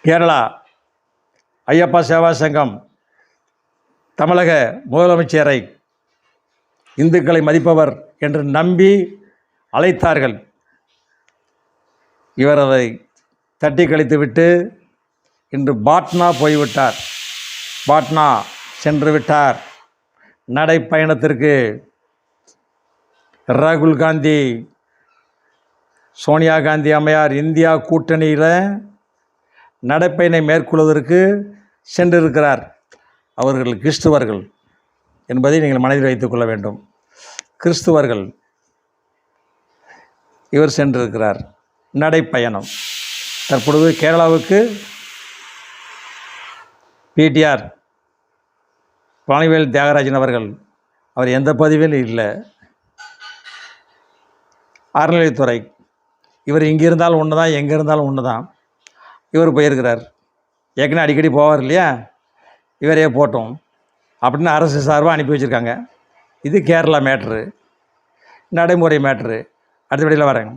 கேரளா ஐயப்பா சேவா சங்கம் தமிழக முதலமைச்சரை இந்துக்களை மதிப்பவர் என்று நம்பி அழைத்தார்கள். இவர் அதை தட்டி கழித்துவிட்டு இன்று பாட்னா போய்விட்டார். பாட்னா சென்று விட்டார். நடைப்பயணத்திற்கு ராகுல் காந்தி, சோனியா காந்தி அம்மையார் இந்தியா கூட்டணியில் நடைப்பயணம் மேற்கொள்வதற்கு சென்றிருக்கிறார். அவர்கள் கிறிஸ்துவர்கள் என்பதை நீங்கள் மனதில் வைத்துக் கொள்ள வேண்டும். கிறிஸ்துவர்கள். இவர் சென்றிருக்கிறார் நடைப்பயணம். தற்பொழுது கேரளாவுக்கு பிடிஆர் பழனிவேல் தியாகராஜன் அவர்கள், அவர் எந்த பதவியிலும் இல்லை, அறநிலையத்துறை. இவர் இங்கே இருந்தாலும் ஒன்று தான், எங்கே இருந்தாலும் ஒன்று தான். இவர் போயிருக்கிறார். ஏற்கனவே அடிக்கடி போவார் இல்லையா, இவரே போட்டோம் அப்படின்னு அரசு சார்பாக அனுப்பி வச்சுருக்காங்க. இது கேரளா மேட்ரு, நடைமுறை மேட்ரு. அடுத்தபடியில் வரேன்.